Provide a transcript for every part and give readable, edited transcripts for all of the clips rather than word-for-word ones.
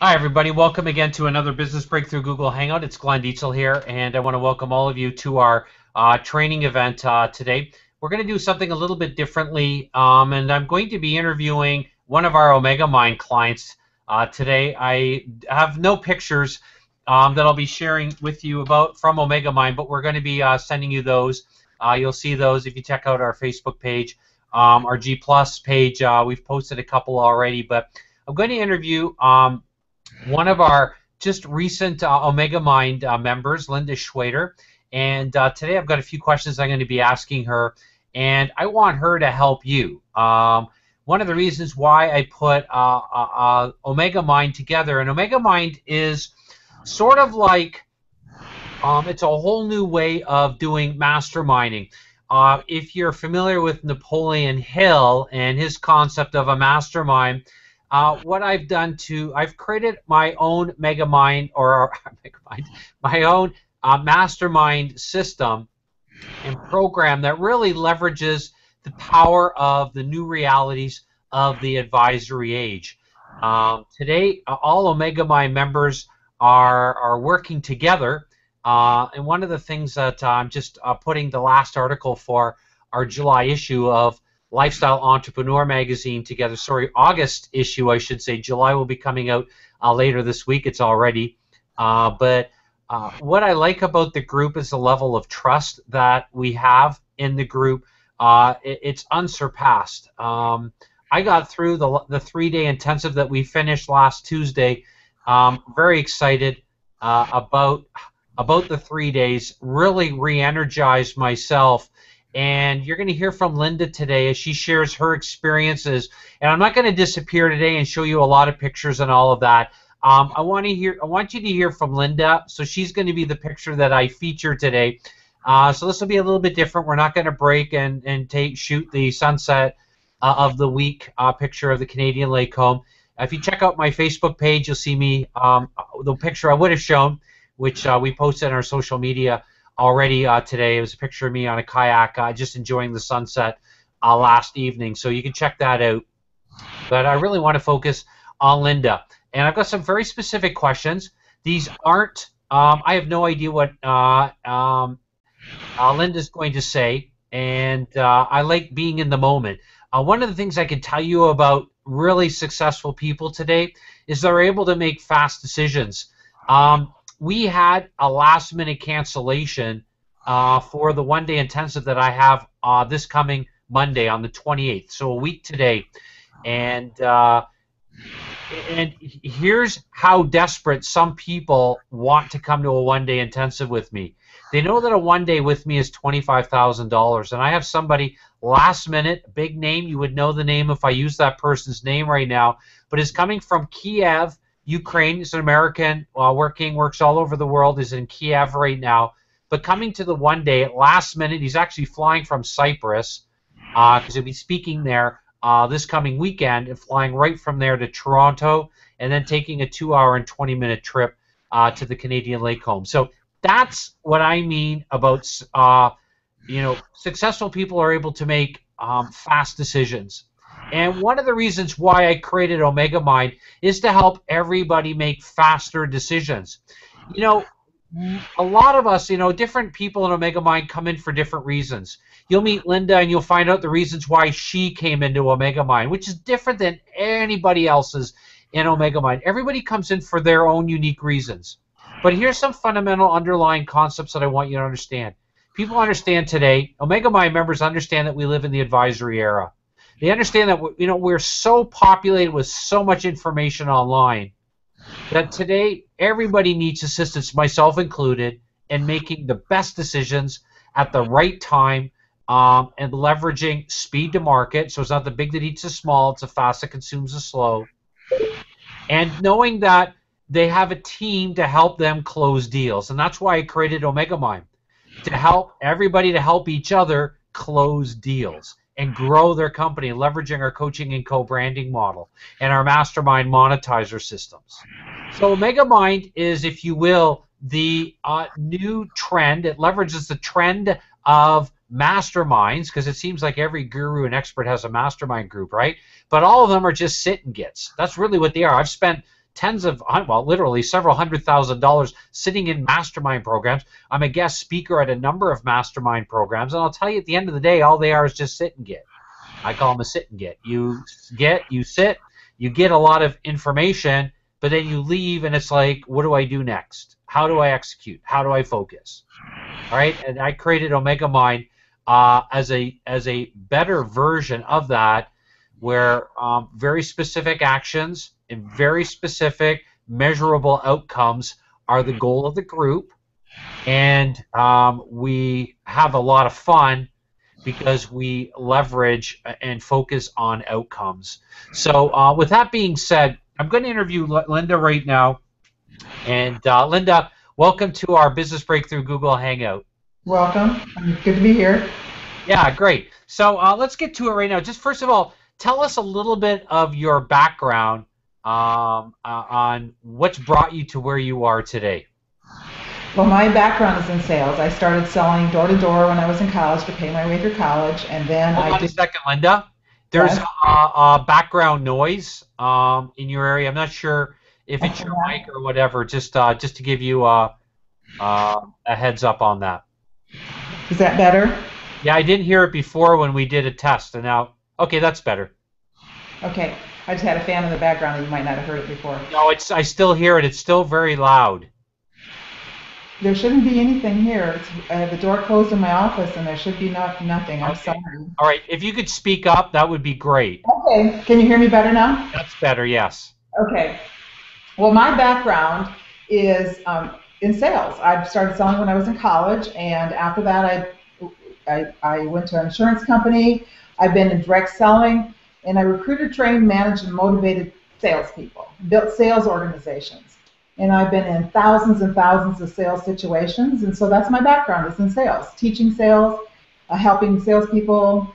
Hi, everybody. Welcome again to another Business Breakthrough Google Hangout. It's Glenn Dietzel here, and I want to welcome all of you to our training event today. We're going to do something a little bit differently, and I'm going to be interviewing one of our Omega Mind clients today. I have no pictures that I'll be sharing with you about from Omega Mind, but we're going to be sending you those. You'll see those if you check out our Facebook page, our G Plus page. We've posted a couple already, but I'm going to interview one of our just recent Omega Mind members, Linda Schwader. And today I've got a few questions I'm going to be asking her, and I want her to help you. One of the reasons why I put Omega Mind together, and Omega Mind is sort of like, it's a whole new way of doing masterminding. If you're familiar with Napoleon Hill and his concept of a mastermind, what I've done I've created my own Megamind my own mastermind system and program that really leverages the power of the new realities of the advisory age. Today, all Omega Mind members are working together, and one of the things that I'm just putting the last article for our July issue of Lifestyle Entrepreneur magazine together. Sorry, August issue, I should say. July will be coming out later this week. It's already. But what I like about the group is the level of trust that we have in the group. It's unsurpassed. I got through the 3-day intensive that we finished last Tuesday. Very excited about the 3 days. Really re-energized myself. And you're going to hear from Linda today as she shares her experiences. And I'm not going to disappear today and show you a lot of pictures and all of that. I want you to hear from Linda. So she's going to be the picture that I feature today. So this will be a little bit different. We're not going to break and shoot the sunset of the week picture of the Canadian lake home. If you check out my Facebook page, you'll see me the picture I would have shown, which we posted on our social media already today. It was a picture of me on a kayak just enjoying the sunset last evening, so you can check that out. But I really want to focus on Linda, and I've got some very specific questions. These aren't I have no idea what Linda's going to say, and I like being in the moment. One of the things I can tell you about really successful people today is they're able to make fast decisions. We had a last-minute cancellation for the 1-day intensive that I have this coming Monday on the 28th, so a week today. And here's how desperate some people want to come to a 1-day intensive with me. They know that a 1-day with me is $25,000, and I have somebody last minute, big name. You would know the name if I use that person's name right now, but is coming from Kiev, Ukraine. Is an American, works all over the world, is in Kiev right now, but coming to the 1-day at last minute. He's actually flying from Cyprus because he'll be speaking there this coming weekend, and flying right from there to Toronto, and then taking a 2-hour and 20-minute trip to the Canadian lake home. So that's what I mean about successful people are able to make fast decisions. And one of the reasons why I created Omega Mind is to help everybody make faster decisions. A lot of us, different people in Omega Mind come in for different reasons. You'll meet Linda and you'll find out the reasons why she came into Omega Mind, which is different than anybody else's in Omega Mind. Everybody comes in for their own unique reasons. But here's some fundamental underlying concepts that I want you to understand. People understand today, Omega Mind members understand that we live in the advisory era. They understand that we're so populated with so much information online that today everybody needs assistance, myself included, in making the best decisions at the right time and leveraging speed to market. So it's not the big that eats the small, it's the fast that consumes the slow. And knowing that they have a team to help them close deals. And that's why I created Omega Mind, to help everybody, to help each other close deals and grow their company, leveraging our coaching and co-branding model and our mastermind monetizer systems. So Omega Mind is, if you will, the new trend. It leverages the trend of masterminds, because it seems like every guru and expert has a mastermind group, right? But all of them are just sit and gets. That's really what they are. I've spent tens of, well, literally several $100,000 sitting in mastermind programs. I'm a guest speaker at a number of mastermind programs, and I'll tell you, at the end of the day, all they are is just sit and get. I call them a sit and get. You get, you sit, you get a lot of information, but then you leave, and it's like, what do I do next? How do I execute? How do I focus? All right, and I created Omega Mind as a better version of that, where very specific actions and very specific measurable outcomes are the goal of the group, and we have a lot of fun because we leverage and focus on outcomes. So with that being said, I'm going to interview Linda right now. And Linda, welcome to our Business Breakthrough Google Hangout. Welcome. Good to be here. Yeah, great. So let's get to it right now. Just first of all, tell us a little bit of your background on what's brought you to where you are today. Well, my background is in sales. I started selling door to door when I was in college to pay my way through college, and then Hold on a second, Linda. There's background noise in your area. I'm not sure if it's your mic or whatever. Just to give you a heads up on that. Is that better? Yeah, I didn't hear it before when we did a test, and now, okay, that's better. Okay, I just had a fan in the background, and you might not have heard it before. No, I still hear it. It's still very loud. There shouldn't be anything here. I have the door closed in my office, and there should be nothing. I'm sorry. All right, if you could speak up, that would be great. Okay, can you hear me better now? That's better, yes. Okay. Well, my background is in sales. I started selling when I was in college, and after that, I went to an insurance company. I've been in direct selling, and I recruited, trained, managed, and motivated salespeople, built sales organizations. And I've been in thousands and thousands of sales situations, and so that's my background, is in sales, teaching sales, helping salespeople,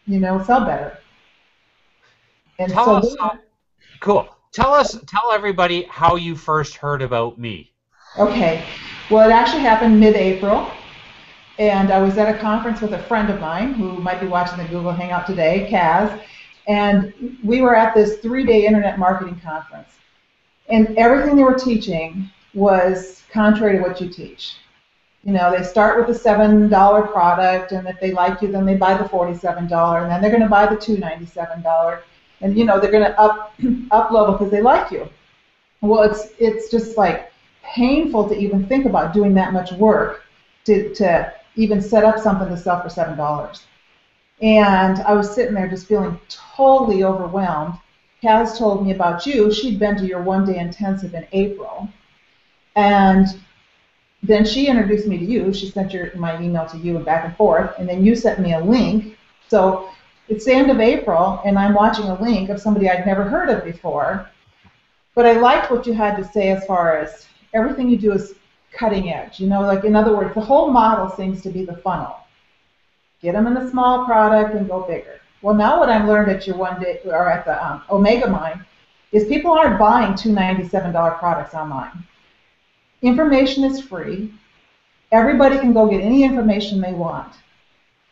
sell better. And cool. Tell everybody how you first heard about me. Okay. Well, it actually happened mid-April, and I was at a conference with a friend of mine who might be watching the Google Hangout today, Kaz, and we were at this 3-day internet marketing conference. And everything they were teaching was contrary to what you teach. They start with a $7 product, and if they like you, then they buy the $47, and then they're going to buy the $297, and they're going to up level because they like you. Well, it's just like painful to even think about doing that much work to even set up something to sell for $7. And I was sitting there just feeling totally overwhelmed. Kaz told me about you. She'd been to your one-day intensive in April, and then she introduced me to you. She sent my email to you and back and forth, and then you sent me a link. So it's the end of April, and I'm watching a link of somebody I'd never heard of before, but I liked what you had to say as far as everything you do is cutting edge. Like, in other words, the whole model seems to be the funnel. Get them in a small product and go bigger. Well, now what I've learned at your one day, or at the Omega Mind, is people aren't buying $297 products online. Information is free. Everybody can go get any information they want.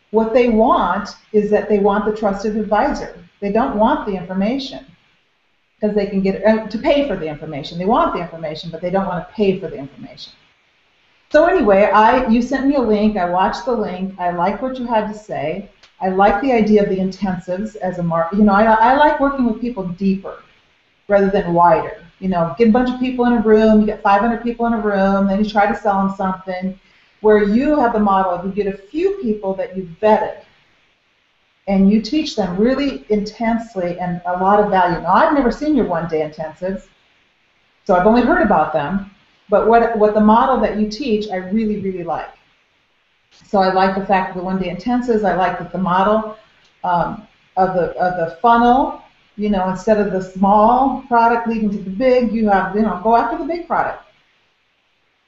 What they want is that they want the trusted advisor. They don't want the information because they can get to pay for the information. They want the information, but they don't want to pay for the information. So anyway, you sent me a link. I watched the link. I liked what you had to say. I like the idea of the intensives as a I like working with people deeper rather than wider. Get a bunch of people in a room, you get 500 people in a room, then you try to sell them something, where you have the model of you get a few people that you've vetted, and you teach them really intensely and a lot of value. Now, I've never seen your one-day intensives, so I've only heard about them, but what the model that you teach, I really, really like. So I like the fact of the one-day intensives. I like that the model of the funnel, instead of the small product leading to the big, you have, go after the big product.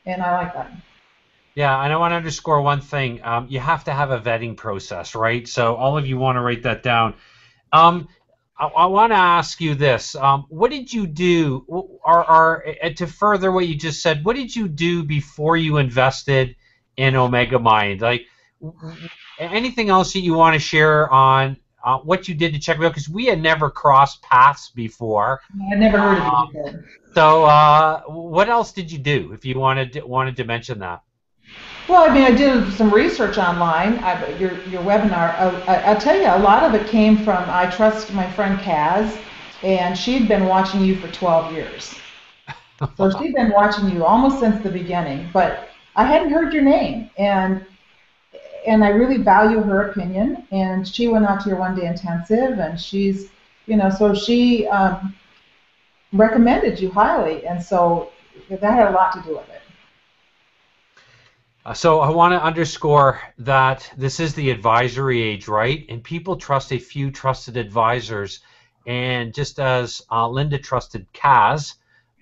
And I like that. Yeah, and I want to underscore one thing. You have to have a vetting process, right? So all of you want to write that down. I want to ask you this. What did you do, or to further what you just said, what did you do before you invested in Omega Mind? Like, anything else that you want to share on what you did to check me out, because we had never crossed paths before. I never heard of you before. So what else did you do, if you wanted to mention that? Well, I mean, I did some research online. Your webinar. I'll tell you, a lot of it came from I trust my friend Kaz, and she'd been watching you for 12 years. So she'd been watching you almost since the beginning, but I hadn't heard your name, and I really value her opinion. And she went out to your one-day intensive, and she's, so she recommended you highly, and so that had a lot to do with it. So I want to underscore that this is the advisory age, right? And people trust a few trusted advisors. And just as Linda trusted Kaz,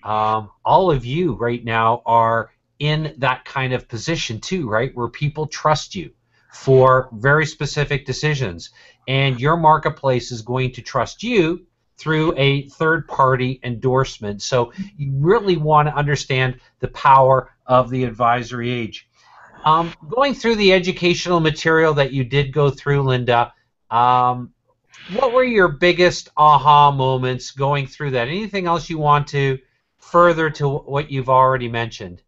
all of you right now are in that kind of position too, right? Where people trust you for very specific decisions. And your marketplace is going to trust you through a third-party endorsement. So you really want to understand the power of the advisory age. Going through the educational material that you did go through, Linda, what were your biggest aha moments going through that? Anything else you want to further to what you've already mentioned?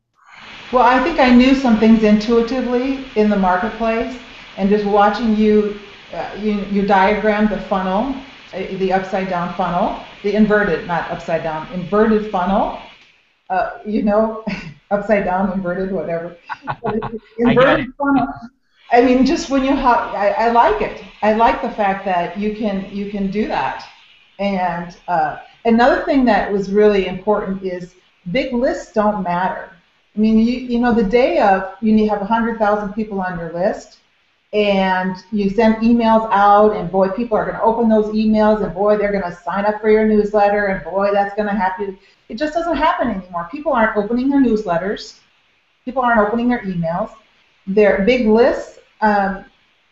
Well, I think I knew some things intuitively in the marketplace, and just watching you diagram the funnel, the upside down funnel, the inverted, not upside down, inverted funnel, upside down, inverted, whatever. Inverted funnel. I mean, just when I like it. I like the fact that you can do that. And another thing that was really important is big lists don't matter. I mean, the day of, you have 100,000 people on your list, and you send emails out, and boy, people are going to open those emails, and boy, they're going to sign up for your newsletter, and boy, that's going to happen. It just doesn't happen anymore. People aren't opening their newsletters. People aren't opening their emails. Their big lists,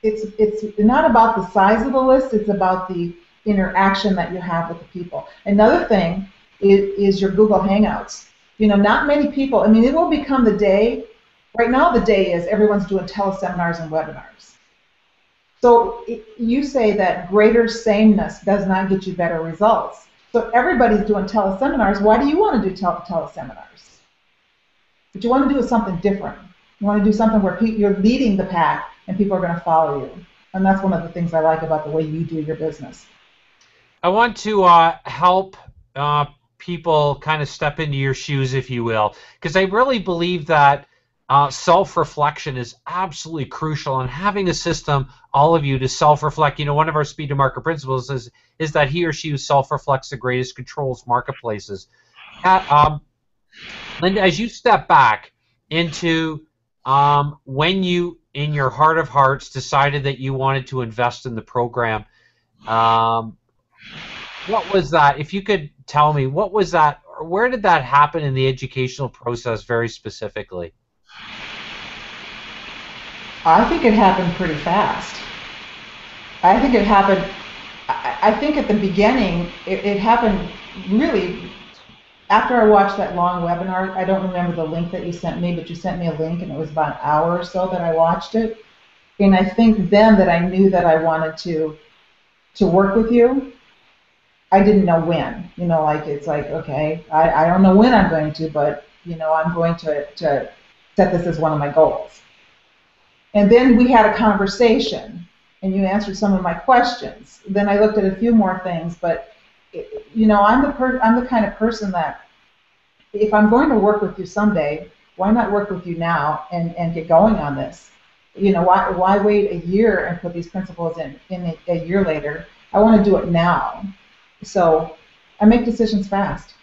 it's not about the size of the list, it's about the interaction that you have with the people. Another thing is your Google Hangouts. Not many people, I mean, it will become the day, right now the day is everyone's doing teleseminars and webinars. So you say that greater sameness does not get you better results. So everybody's doing teleseminars. Why do you want to do teleseminars? What you want to do is something different. You want to do something where you're leading the pack and people are going to follow you. And that's one of the things I like about the way you do your business. I want to help people kind of step into your shoes, if you will, because I really believe that self-reflection is absolutely crucial, and having a system, all of you, to self-reflect. One of our speed to market principles is that he or she who self-reflects the greatest controls marketplaces. Linda, as you step back into when you, in your heart of hearts, decided that you wanted to invest in the program, what was that? If you could tell me, what was that, or where did that happen in the educational process very specifically? I think it happened pretty fast. I think it happened, I think at the beginning, it happened really after I watched that long webinar. I don't remember the link that you sent me, but you sent me a link, and it was about an hour or so that I watched it. And I think then that I knew that I wanted to work with you. I didn't know when. It's like, okay, I don't know when I'm going to, but, I'm going to set this as one of my goals. And then we had a conversation, and you answered some of my questions. Then I looked at a few more things, but I'm the kind of person that if I'm going to work with you someday, why not work with you now and get going on this? Why wait a year and put these principles in a year later? I want to do it now. So I make decisions fast.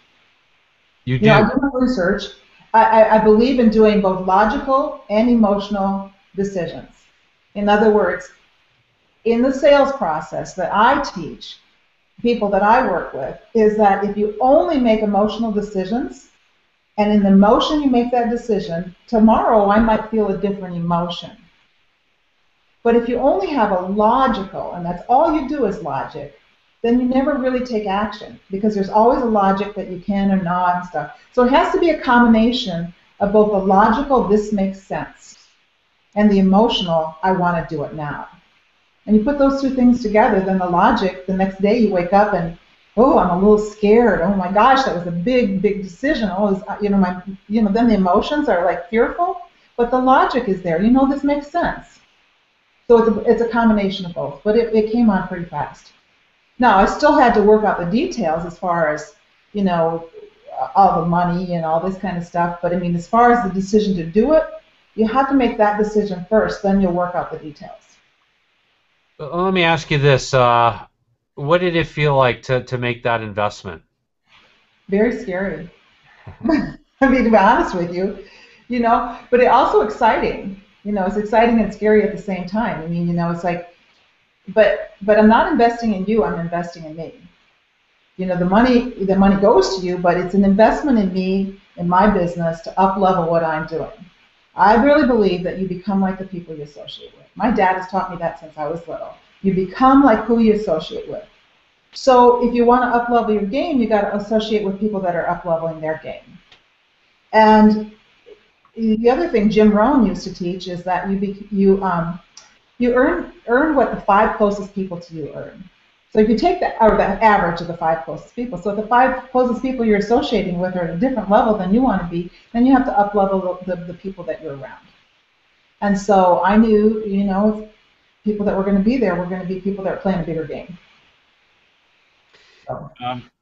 You do. I do my research. I believe in doing both logical and emotional decisions. In other words, in the sales process that I teach people that I work with, is that if you only make emotional decisions, and in the emotion you make that decision, tomorrow I might feel a different emotion. But if you only have a logical, and that's all you do is logic, then you never really take action, because there's always a logic that you can or not and stuff. So it has to be a combination of both the logical, this makes sense, and the emotional, I want to do it now. And you put those two things together, then the logic, the next day you wake up and, oh, I'm a little scared. Oh my gosh, that was a big, big decision. Oh, then the emotions are like fearful, but the logic is there. This makes sense. So it's a combination of both, but it came on pretty fast. Now, I still had to work out the details as far as, all the money and all this kind of stuff. But I mean, as far as the decision to do it, you have to make that decision first, then you'll work out the details. Let me ask you this. What did it feel like to make that investment? Very scary. I mean, to be honest with you, but it also exciting. It's exciting and scary at the same time. I mean, it's like, but I'm not investing in you, I'm investing in me. The money goes to you, but it's an investment in me, in my business, to up level what I'm doing. I really believe that you become like the people you associate with. My dad has taught me that since I was little. You become like who you associate with. So if you want to up level your game, you got to associate with people that are up leveling their game. And the other thing Jim Rohn used to teach is that you earn what the 5 closest people to you earn. So if you take the average of the 5 closest people, so if the 5 closest people you're associating with are at a different level than you want to be, then you have to up level the people that you're around. And so I knew, if people that were going to be there were going to be people that are playing a bigger game. So.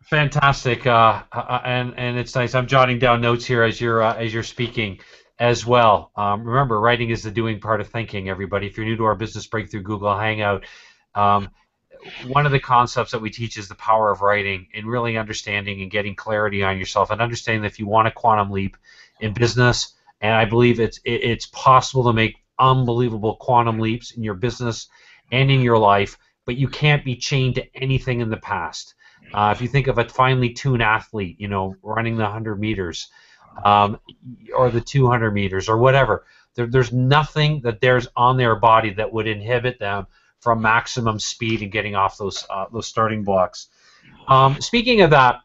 Fantastic, and it's nice. I'm jotting down notes here as you're speaking as well. Remember, writing is the doing part of thinking. Everybody, if you're new to our Business Breakthrough Google Hangout. One of the concepts that we teach is the power of writing and really understanding and getting clarity on yourself and understanding that if you want a quantum leap in business, and I believe it's possible to make unbelievable quantum leaps in your business and in your life, but you can't be chained to anything in the past. If you think of a finely tuned athlete, running the 100 meters or the 200 meters or whatever, there's nothing that there's on their body that would inhibit them from maximum speed and getting off those starting blocks. Speaking of that,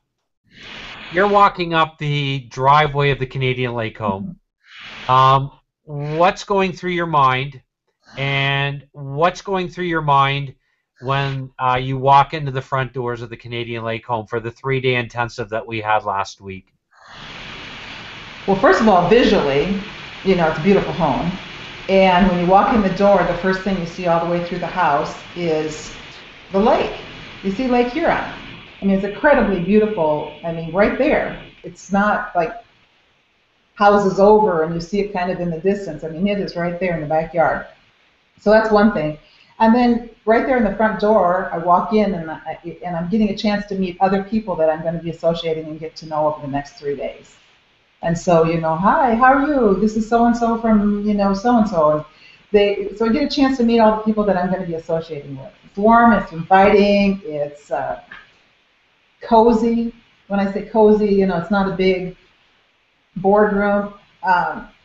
you're walking up the driveway of the Canadian Lake home. What's going through your mind, and what's going through your mind when you walk into the front doors of the Canadian Lake home for the 3-day intensive that we had last week? Well, first of all, visually, it's a beautiful home. And when you walk in the door, the first thing you see all the way through the house is the lake. You see Lake Huron. I mean, it's incredibly beautiful. I mean, right there. It's not like houses over and you see it kind of in the distance. I mean, it is right there in the backyard. So that's one thing. And then right there in the front door, I walk in and I'm getting a chance to meet other people that I'm going to be associating and get to know over the next 3 days. And so, hi, how are you? This is so-and-so from, so-and-so. So I get a chance to meet all the people that I'm going to be associating with. It's warm, it's inviting, it's cozy. When I say cozy, it's not a big boardroom.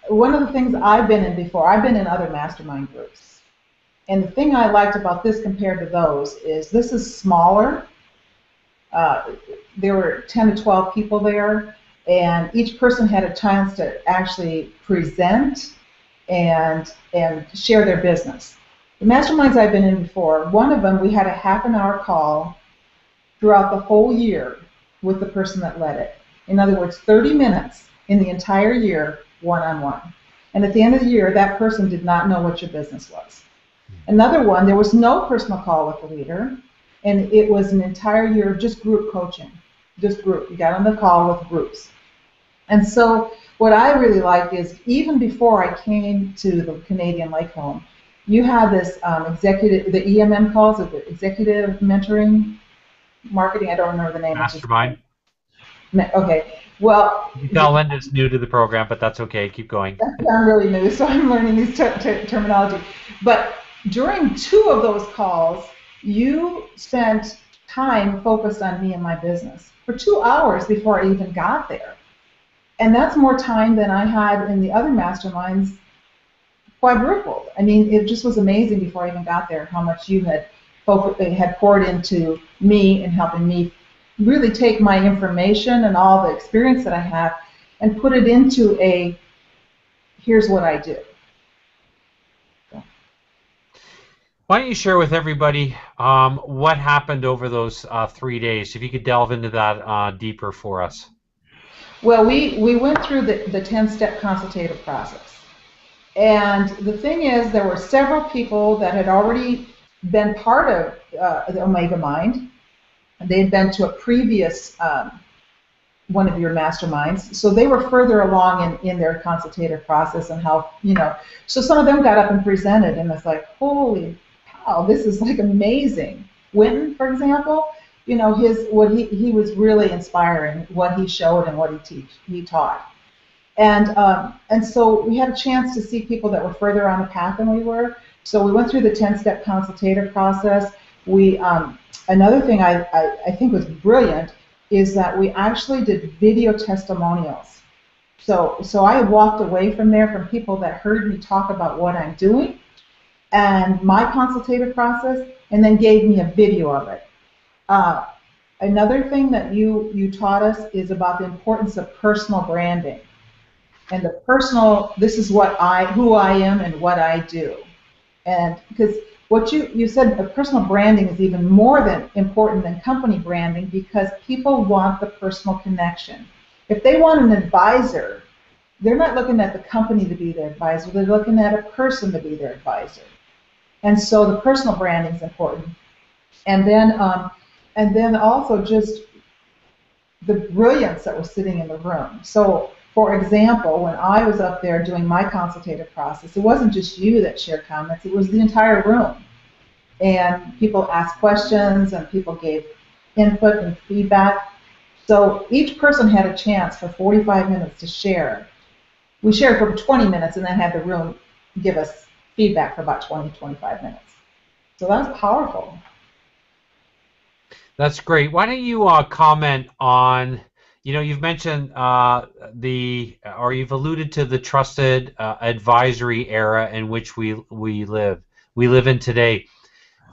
One of the things I've been in before, I've been in other mastermind groups. And the thing I liked about this compared to those is this is smaller. There were 10 to 12 people there. And each person had a chance to actually present and share their business. The masterminds I've been in before, one of them we had a half-an-hour call throughout the whole year with the person that led it. In other words, 30 minutes in the entire year, one-on-one. And at the end of the year, that person did not know what your business was. Another one, there was no personal call with the leader, and it was an entire year of just group coaching, just group. You got on the call with groups. And so what I really liked is even before I came to the Canadian Lake home, you had this executive, the EMM calls, the executive mentoring marketing, I don't remember the name. Mastermind. Okay, well. Linda's new to the program, but that's okay, keep going. I'm really new, so I'm learning these terminology. But during 2 of those calls, you spent time focused on me and my business for 2 hours before I even got there. And that's more time than I had in the other masterminds, quadrupled. I mean, it just was amazing before I even got there how much you had poured into me and helping me really take my information and all the experience that I have and put it into a, here's what I do. So. Why don't you share with everybody what happened over those 3 days? If you could delve into that deeper for us. Well, we went through the 10-step consultative process. And the thing is, there were several people that had already been part of the Omega Mind. They had been to a previous one of your masterminds, so they were further along in their consultative process and how, so some of them got up and presented, and it's like, holy cow, this is like amazing. Winton, for example, he was really inspiring, what he showed and what he taught. And so we had a chance to see people that were further on the path than we were. So we went through the 10-step consultative process. We Another thing I think was brilliant is that we actually did video testimonials. So I walked away from there from people that heard me talk about what I'm doing and my consultative process, and then gave me a video of it. Another thing that you taught us is about the importance of personal branding. And this is who I am and what I do. And because what you said, personal branding is even more important than company branding, because people want the personal connection. If they want an advisor, they're not looking at the company to be their advisor, they're looking at a person to be their advisor. And so the personal branding is important. And then also just the brilliance that was sitting in the room. So, for example, when I was up there doing my consultative process, it wasn't just you that shared comments, it was the entire room. And people asked questions and people gave input and feedback. So each person had a chance for 45 minutes to share. We shared for 20 minutes and then had the room give us feedback for about 20, 25 minutes. So that was powerful. That's great. Why don't you comment on, you've mentioned you've alluded to the trusted advisory era in which we live in today.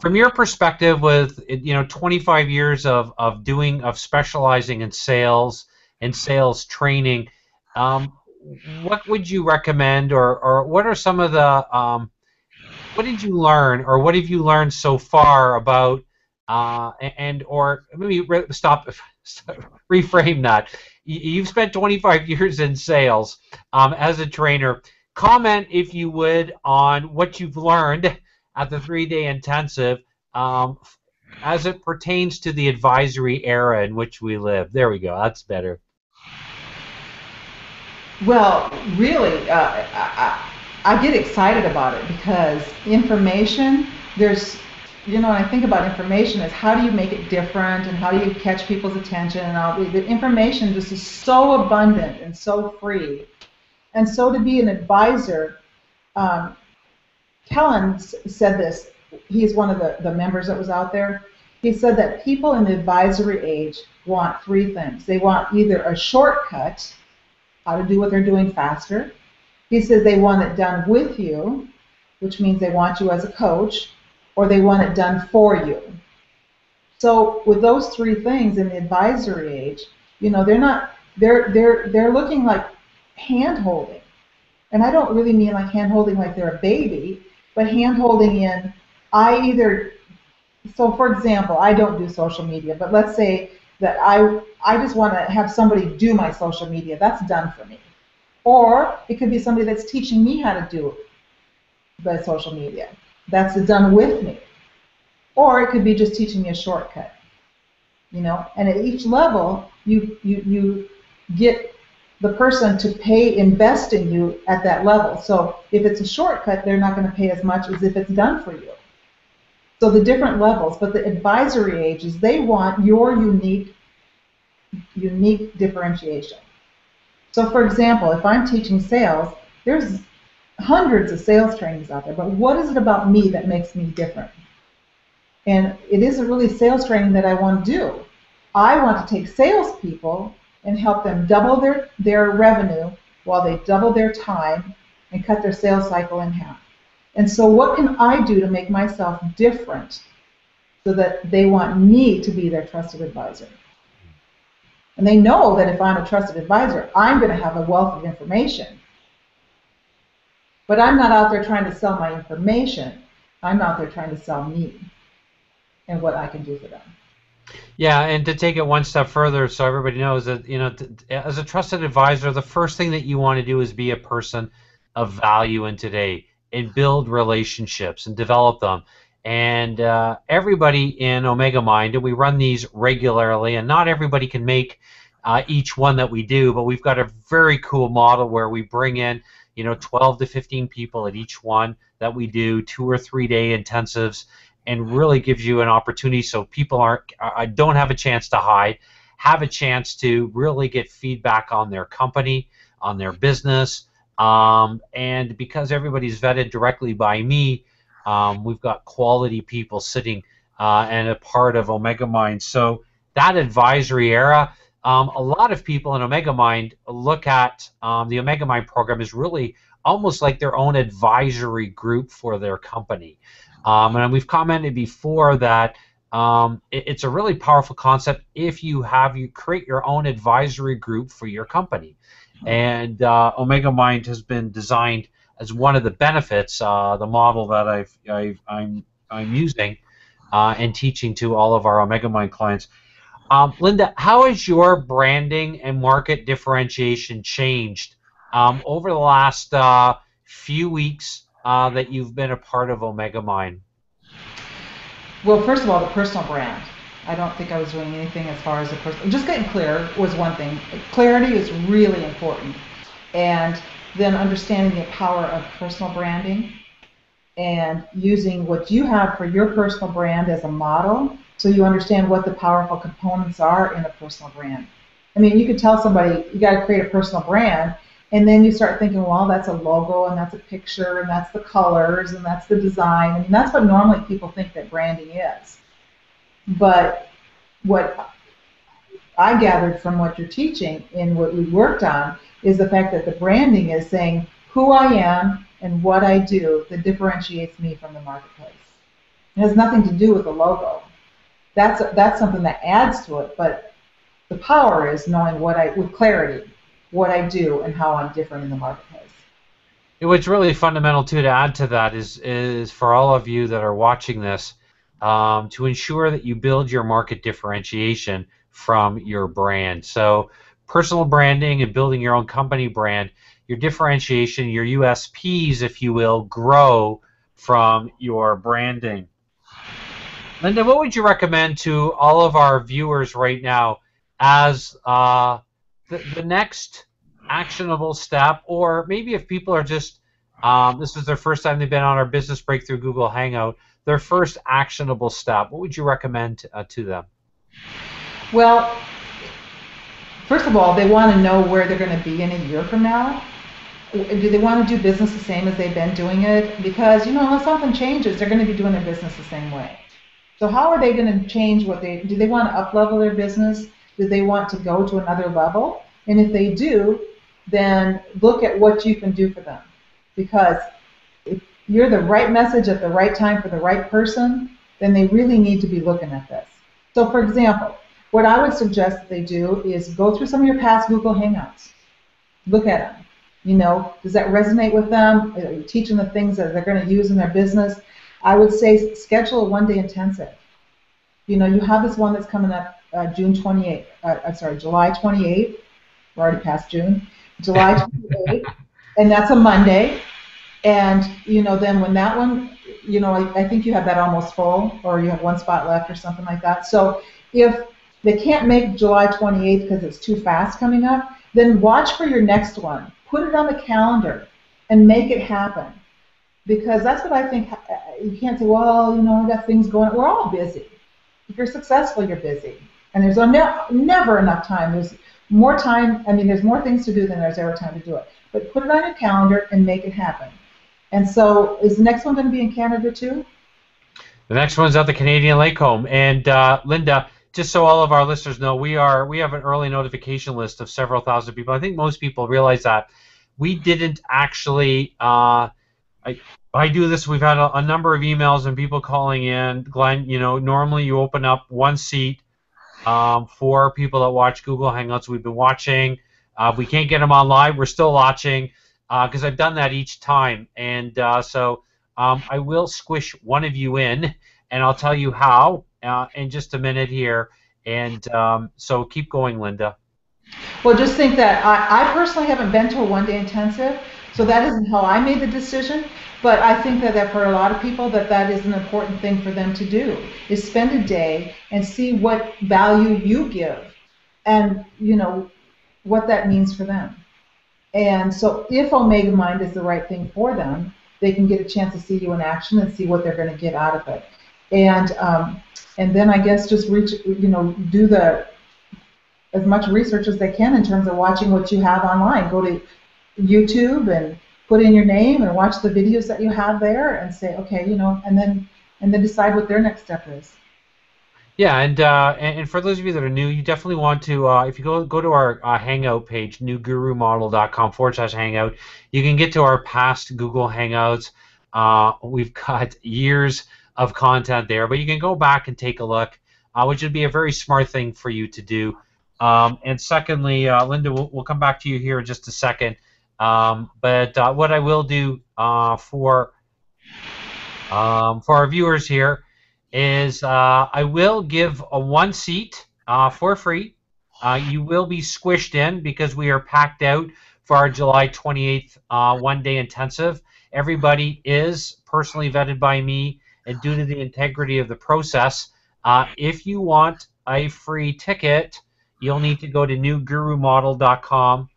From your perspective, with 25 years of specializing in sales and sales training, what would you recommend, or what are some of the what did you learn, or what have you learned so far about or maybe reframe that. You've spent 25 years in sales as a trainer. Comment, if you would, on what you've learned at the 3-day intensive as it pertains to the advisory era in which we live. There we go. That's better. Well, really, I get excited about it because information, when I think about information, is how do you make it different and how do you catch people's attention, and the information just is so abundant and so free. And so to be an advisor, Kellen said this, he's one of the members that was out there, he said that people in the advisory age want 3 things. They want either a shortcut, how to do what they're doing faster. He says they want it done with you, which means they want you as a coach, or they want it done for you. So with those 3 things in the advisory age, they're looking like hand-holding. And I don't really mean like hand-holding like they're a baby, but hand-holding in, so for example, I don't do social media, but let's say that I just want to have somebody do my social media. That's done for me. Or it could be somebody that's teaching me how to do the social media. That's done with me. Or it could be just teaching me a shortcut. And at each level, you get the person to invest in you at that level. So if it's a shortcut, they're not going to pay as much as if it's done for you. So the different levels, but the advisory ages, they want your unique differentiation. So for example, if I'm teaching sales, there's hundreds of sales trainings out there, but what is it about me that makes me different? And it isn't really sales training that I want to do. I want to take salespeople and help them double their revenue while they double their time and cut their sales cycle in half. And so what can I do to make myself different so that they want me to be their trusted advisor? And they know that if I'm a trusted advisor, I'm going to have a wealth of information. But I'm not out there trying to sell my information. I'm out there trying to sell me and what I can do for them. Yeah, and to take it one step further, so everybody knows that, as a trusted advisor, the first thing that you want to do is be a person of value in today and build relationships and develop them. And everybody in Omega Mind, and we run these regularly, and not everybody can make each one that we do, but we've got a very cool model where we bring in, 12 to 15 people at each one that we do, 2 or 3 day intensives, and really gives you an opportunity so people don't have a chance to hide, have a chance to really get feedback on their company, on their business, and because everybody's vetted directly by me, we've got quality people sitting and a part of Omega Mind. So that advisory era, a lot of people in Omega Mind look at the Omega Mind program as really almost like their own advisory group for their company. And we've commented before that it's a really powerful concept if you create your own advisory group for your company. And Omega Mind has been designed as one of the benefits, the model that I'm using and teaching to all of our Omega Mind clients. Linda, how has your branding and market differentiation changed over the last few weeks that you've been a part of Omega Mind? Well, first of all, the personal brand. I don't think I was doing anything as far as the personal. Just getting clear was one thing. Clarity is really important. And then understanding the power of personal branding and using what you have for your personal brand as a model so you understand what the powerful components are in a personal brand. I mean, you could tell somebody, you got to create a personal brand, and then you start thinking, well, that's a logo, and that's a picture, and that's the colors, and that's the design. I mean, that's what normally people think that branding is. But what I gathered from what you're teaching and what we worked on is the fact that the branding is saying who I am and what I do that differentiates me from the marketplace. It has nothing to do with the logo. That's something that adds to it, but the power is knowing with clarity, what I do and how I'm different in the marketplace. What's really fundamental too to add to that is for all of you that are watching this, to ensure that you build your market differentiation from your brand. So personal branding and building your own company brand, your differentiation, your USPs, if you will, grow from your branding. Linda, what would you recommend to all of our viewers right now as the next actionable step, or maybe if people are just, this is their first time they've been on our Business Breakthrough Google Hangout, their first actionable step, what would you recommend to them? Well, first of all, they want to know where they're going to be in a year from now. Do they want to do business the same as they've been doing it? Because, if something changes, they're going to be doing their business the same way. So how are they going to change do they want to up-level their business? Do they want to go to another level? And if they do, then look at what you can do for them. Because if you're the right message at the right time for the right person, then they really need to be looking at this. So for example, what I would suggest that they do is go through some of your past Google Hangouts. Look at them. Does that resonate with them? Are you teaching the things that they're going to use in their business? I would say schedule a one-day intensive. You have this one that's coming up July 28th. We're already past June. July 28th, and that's a Monday. And then when that one, I think you have that almost full, or you have one spot left, or something like that. So if they can't make July 28th because it's too fast coming up, then watch for your next one. Put it on the calendar and make it happen. Because that's what I think. You can't say, well, I've got things going on. We're all busy. If you're successful, you're busy. And there's never enough time. There's more time. There's more things to do than there's ever time to do it. But put it on your calendar and make it happen. And so is the next one going to be in Canada too? The next one's at the Canadian Lake Home. And Linda, just so all of our listeners know, we have an early notification list of several thousand people. I think most people realize that. We didn't actually, I do this, we've had a number of emails and people calling in. Glenn, normally you open up one seat for people that watch Google Hangouts. We've been watching. If we can't get them on live, we're still watching because I've done that each time. And so I will squish one of you in, and I'll tell you how in just a minute here. And so keep going, Linda. Well, just think that I personally haven't been to a one-day intensive, so that isn't how I made the decision. But I think that for a lot of people, that is an important thing for them to do, is spend a day and see what value you give, and what that means for them. And so, if Omega Mind is the right thing for them, they can get a chance to see you in action and see what they're going to get out of it. And then I guess just do the as much research as they can in terms of watching what you have online. Go to YouTube and put in your name and watch the videos that you have there and say, okay, and then decide what their next step is. Yeah, and for those of you that are new, you definitely want to, if you go to our Hangout page, newgurumodel.com/hangout, you can get to our past Google Hangouts. We've got years of content there, but you can go back and take a look, which would be a very smart thing for you to do. And secondly, Linda, we'll come back to you here in just a second. But what I will do for our viewers here is I will give a one seat for free. You will be squished in because we are packed out for our July 28th one-day intensive. Everybody is personally vetted by me, and due to the integrity of the process, if you want a free ticket, you'll need to go to newgurumodel.com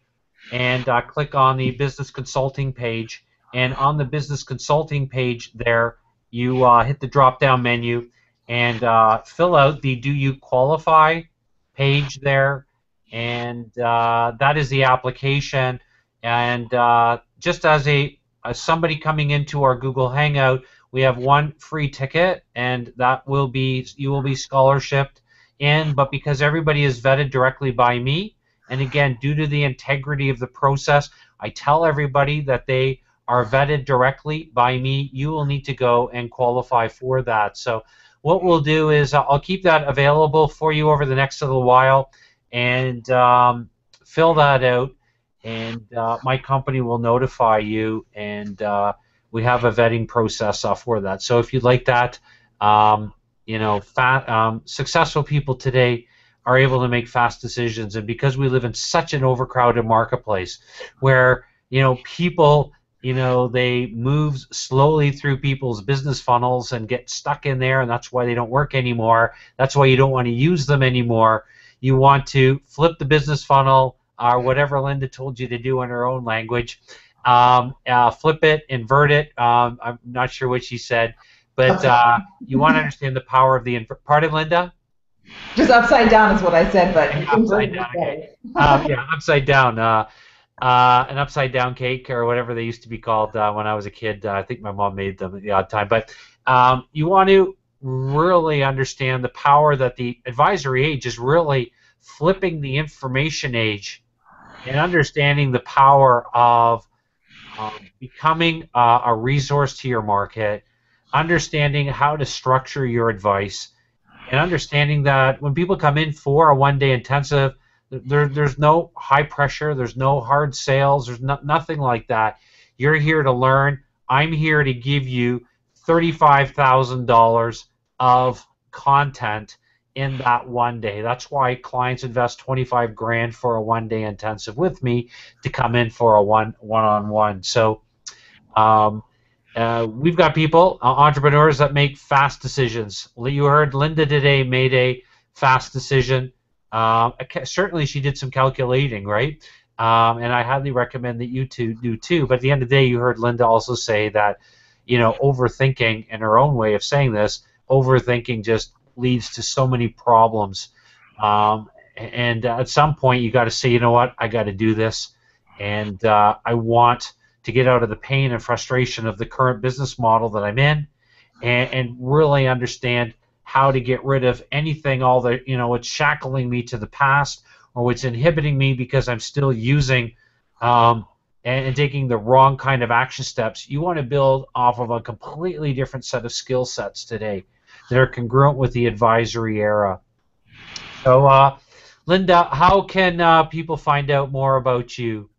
and click on the business consulting page. And on the business consulting page there, you hit the drop-down menu and fill out the Do You Qualify page there, and that is the application. And just as somebody coming into our Google Hangout, we have one free ticket, and you will be scholarshiped in. But because everybody is vetted directly by me, and again, due to the integrity of the process, I tell everybody that they are vetted directly by me. You will need to go and qualify for that. So what we'll do is I'll keep that available for you over the next little while, and fill that out, and my company will notify you, and we have a vetting process for that. So if you'd like that, successful people today are able to make fast decisions, and because we live in such an overcrowded marketplace where people they move slowly through people's business funnels and get stuck in there, and that's why they don't work anymore. That's why you don't want to use them anymore. You want to flip the business funnel, or whatever Linda told you to do in her own language. Flip it, invert it. I'm not sure what she said, but you want to understand the power of the pardon, Linda? Just upside down is what I said, but upside down. Okay. Yeah, upside down. An upside down cake, or whatever they used to be called when I was a kid. I think my mom made them at the odd time. But you want to really understand the power that the advisory age is really flipping the information age, and understanding the power of becoming a resource to your market, understanding how to structure your advice, and understanding that when people come in for a one-day intensive, there's no high pressure, there's no hard sales, there's nothing like that. You're here to learn. I'm here to give you $35,000 of content in that one day. That's why clients invest 25 grand for a one-day intensive with me to come in for a one-on-one. So we've got people, entrepreneurs that make fast decisions. You heard Linda today made a fast decision. Certainly she did some calculating, right? And I highly recommend that you two do too. But at the end of the day, you heard Linda also say that, overthinking, in her own way of saying this, overthinking just leads to so many problems. And at some point, you got to say, you know what, I got to do this, and I want to get out of the pain and frustration of the current business model that I'm in, and really understand how to get rid of anything, all the, what's shackling me to the past, or what's inhibiting me because I'm still using and taking the wrong kind of action steps. You want to build off of a completely different set of skill sets today that are congruent with the advisory era. So, Linda, how can people find out more about you?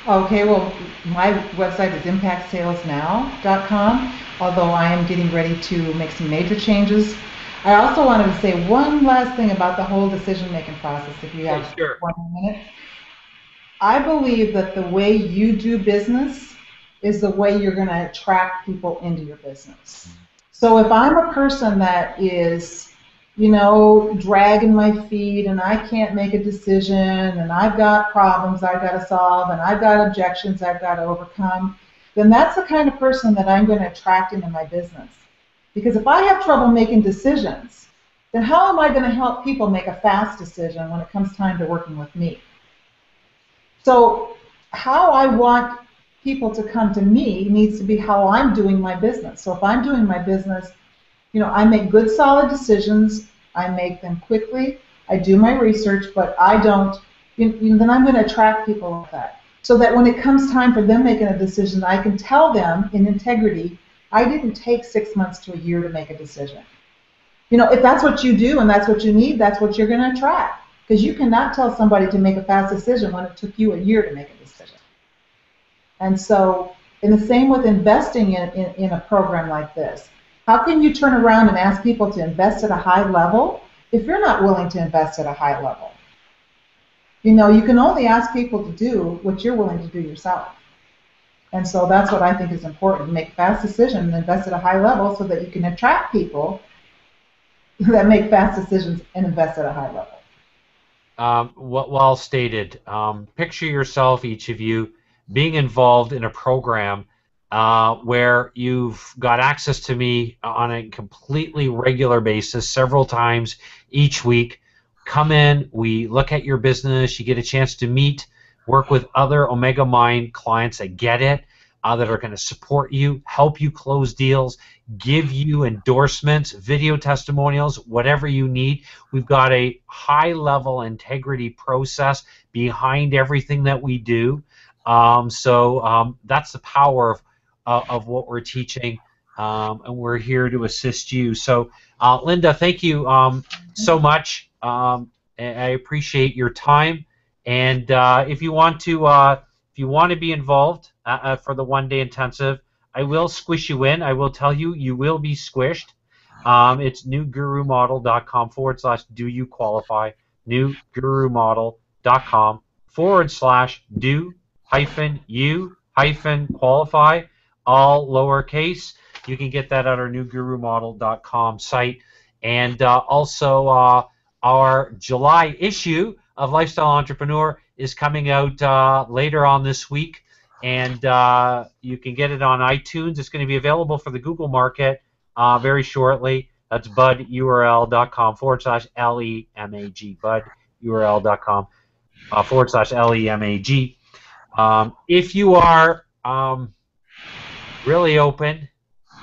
Okay, well, my website is impactsalesnow.com, although I am getting ready to make some major changes. I also wanted to say one last thing about the whole decision-making process, if you Yeah, have sure. 1 minute. I believe that the way you do business is the way you're going to attract people into your business. So if I'm a person that is, dragging my feet and I can't make a decision and I've got problems I've got to solve and I've got objections I've got to overcome, then that's the kind of person that I'm going to attract into my business. Because if I have trouble making decisions, then how am I going to help people make a fast decision when it comes time to working with me? So how I want people to come to me needs to be how I'm doing my business. So if I'm doing my business, I make good solid decisions, I make them quickly, I do my research, but I don't, then I'm going to attract people like that. So that when it comes time for them making a decision, I can tell them in integrity, I didn't take 6 months to a year to make a decision. If that's what you do and that's what you need, that's what you're going to attract. Because you cannot tell somebody to make a fast decision when it took you a year to make a decision. And so, in the same with investing in a program like this, how can you turn around and ask people to invest at a high level if you're not willing to invest at a high level? You can only ask people to do what you're willing to do yourself. And so that's what I think is important. Make fast decisions and invest at a high level so that you can attract people that make fast decisions and invest at a high level. Well stated. Picture yourself, each of you, being involved in a program where you've got access to me on a completely regular basis, several times each week. Come in, we look at your business, you get a chance to meet, work with other Omega Mind clients that get it, that are going to support you, help you close deals, give you endorsements, video testimonials, whatever you need. We've got a high-level integrity process behind everything that we do. So that's the power of what we're teaching, and we're here to assist you. So, Linda, thank you so much. I appreciate your time. And if you want to be involved for the one-day intensive, I will squish you in. I will tell you, you will be squished. It's newgurumodel.com/do you qualify. Newgurumodel.com/do you qualify, all lowercase. You can get that at our newgurumodel.com site. And also, our July issue of Lifestyle Entrepreneur is coming out later on this week. And you can get it on iTunes. It's going to be available for the Google market very shortly. That's budurl.com/LEMAG. budurl.com/LEMAG. If you are really open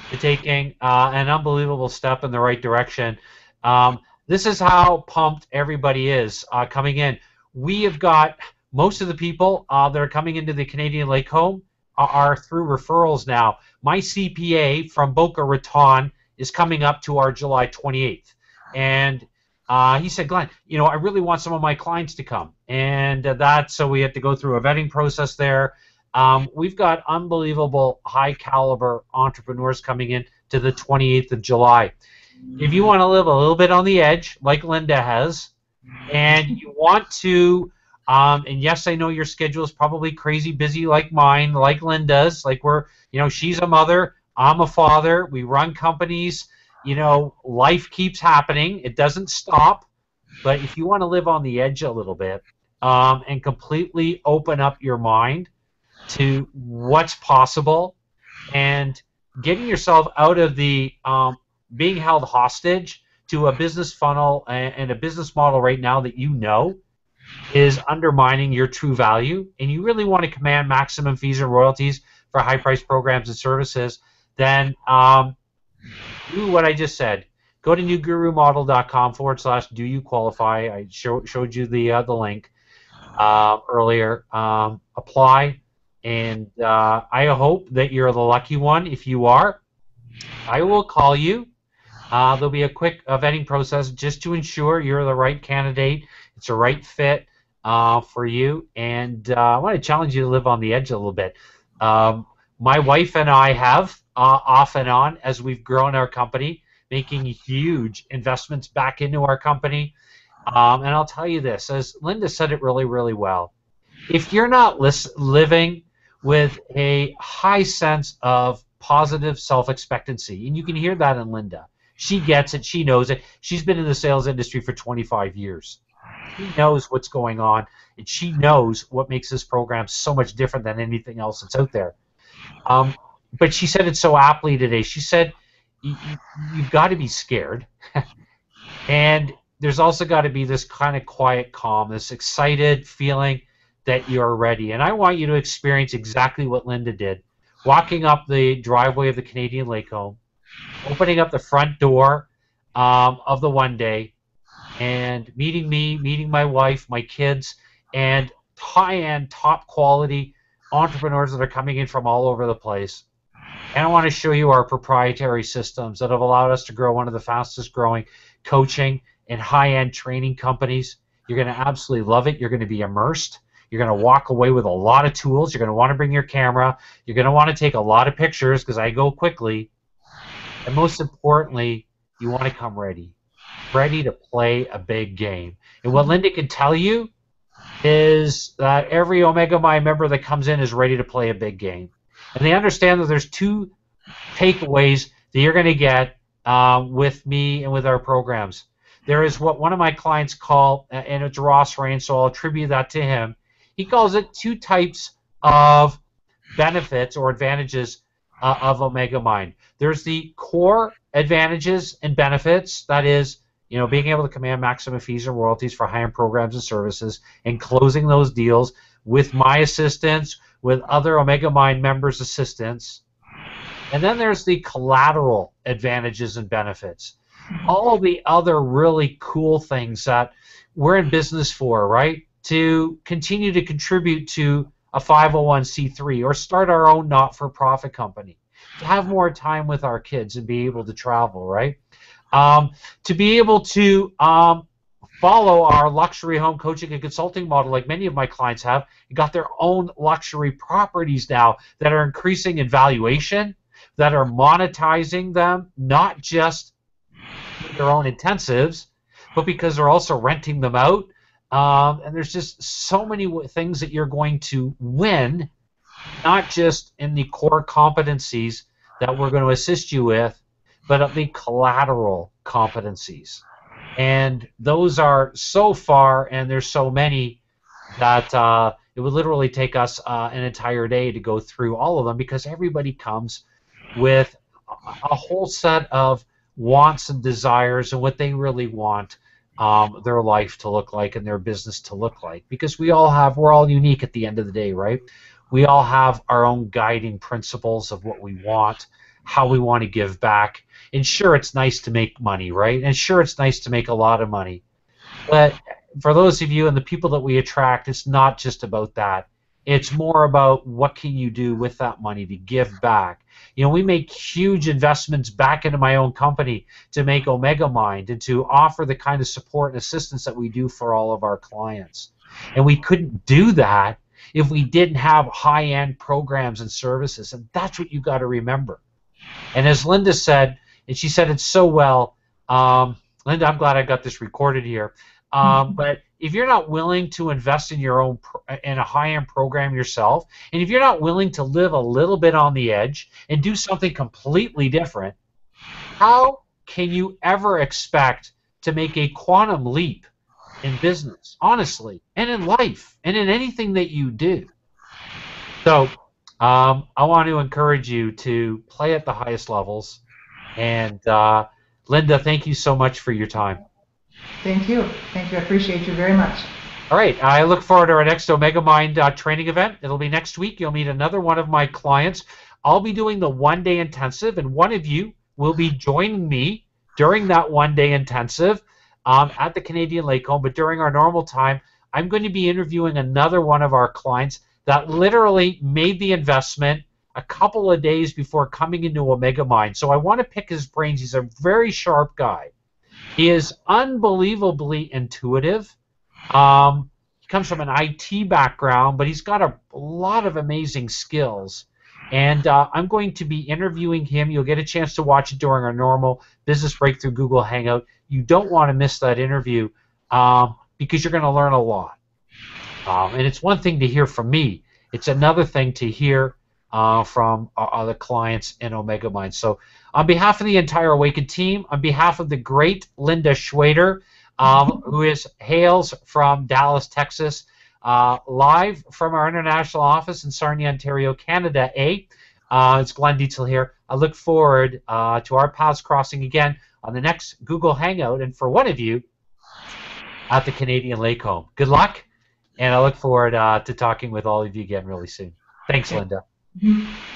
to taking an unbelievable step in the right direction, this is how pumped everybody is coming in. We have got most of the people that are coming into the Canadian Lake Home are through referrals now. My CPA from Boca Raton is coming up to our July 28th. And he said, Glenn, I really want some of my clients to come. And so we had to go through a vetting process there. We've got unbelievable high caliber entrepreneurs coming in to the 28th of July. If you want to live a little bit on the edge, like Linda has, and you want to, and yes, I know your schedule is probably crazy busy like mine, like Linda's, like she's a mother, I'm a father, we run companies, life keeps happening, it doesn't stop. But if you want to live on the edge a little bit and completely open up your mind to what's possible and getting yourself out of the being held hostage to a business funnel and a business model right now that is undermining your true value, and you really want to command maximum fees and royalties for high-priced programs and services, then do what I just said. Go to newgurumodel.com/do you qualify. I showed you the link earlier. Apply, and I hope that you're the lucky one. If you are, I will call you. There'll be a quick vetting process just to ensure you're the right candidate. It's a right fit. for you, and I want to challenge you to live on the edge a little bit. Um, my wife and I have, off and on, as we've grown our company, making huge investments back into our company. And I'll tell you this, as Linda said it really, really well, if you're not living with a high sense of positive self-expectancy, and you can hear that in Linda. She gets it. She knows it. She's been in the sales industry for 25 years. She knows what's going on, and she knows what makes this program so much different than anything else that's out there. But she said it so aptly today. She said, you've got to be scared. And there's also got to be this kind of quiet calm, this excited feeling that you're ready. And I want you to experience exactly what Linda did. Walking up the driveway of the Canadian Lake Home, opening up the front door of the One Day, and meeting me, meeting my wife, my kids, and high-end, top-quality entrepreneurs that are coming in from all over the place. And I want to show you our proprietary systems that have allowed us to grow one of the fastest growing coaching and high-end training companies. You're going to absolutely love it. You're going to be immersed. You're going to walk away with a lot of tools. You're going to want to bring your camera. You're going to want to take a lot of pictures because I go quickly. And most importantly, you want to come ready to play a big game. And what Linda can tell you is that every Omega Mind member that comes in is ready to play a big game. And they understand that there's two takeaways that you're going to get with me and with our programs. There is what one of my clients call, and it's Ross Rain, so I'll attribute that to him. He calls it two types of benefits or advantages of Omega Mind. There's the core advantages and benefits, that is, being able to command maximum fees and royalties for high-end programs and services and closing those deals with my assistance, with other Omega Mind members' assistants. And then there's the collateral advantages and benefits. All the other really cool things that we're in business for, right? To continue to contribute to a 501c3 or start our own not-for-profit company. To have more time with our kids and be able to travel, right? To be able to follow our luxury home coaching and consulting model like many of my clients have, got their own luxury properties now that are increasing in valuation, that are monetizing them, not just their own intensives, but because they're also renting them out. And there's just so many things that you're going to win, not just in the core competencies that we're going to assist you with, but of the collateral competencies. And those are so far, and there's so many, that it would literally take us an entire day to go through all of them, because everybody comes with a whole set of wants and desires and what they really want their life to look like and their business to look like. Because we're all unique at the end of the day, right? We all have our own guiding principles of what we want, how we want to give back. And sure, it's nice to make money, right? And sure, it's nice to make a lot of money. But for those of you and the people that we attract, it's not just about that. It's more about what can you do with that money to give back. We make huge investments back into my own company to make Omega Mind and to offer the kind of support and assistance that we do for all of our clients. And we couldn't do that if we didn't have high-end programs and services. And that's what you got to remember. And as Linda said, and she said it so well, Linda, I'm glad I got this recorded here. But if you're not willing to invest in your own in a high-end program yourself, and if you're not willing to live a little bit on the edge and do something completely different, how can you ever expect to make a quantum leap in business, honestly, and in life, and in anything that you do? So I want to encourage you to play at the highest levels. And Linda, thank you so much for your time. Thank you. Thank you. I appreciate you very much. All right. I look forward to our next Omega Mind training event. It'll be next week. You'll meet another one of my clients. I'll be doing the one-day intensive, and one of you will be joining me during that one-day intensive at the Canadian Lake Home. But during our normal time, I'm going to be interviewing another one of our clients that literally made the investment a couple of days before coming into Omega Mind. So I want to pick his brains. He's a very sharp guy. He is unbelievably intuitive. He kind comes from an IT background, but he's got a lot of amazing skills. And I'm going to be interviewing him. You'll get a chance to watch it during our normal Business Breakthrough Google Hangout. You don't want to miss that interview because you're going to learn a lot. And it's one thing to hear from me. It's another thing to hear from our other clients in Omega Mind. So on behalf of the entire Awaken team, on behalf of the great Linda Schwader, who hails from Dallas, Texas, live from our international office in Sarnia, Ontario, Canada, it's Glenn Dietzel here. I look forward to our paths crossing again on the next Google Hangout, and for one of you, at the Canadian Lake Home. Good luck, and I look forward to talking with all of you again really soon. Thanks, Linda. Mm-hmm.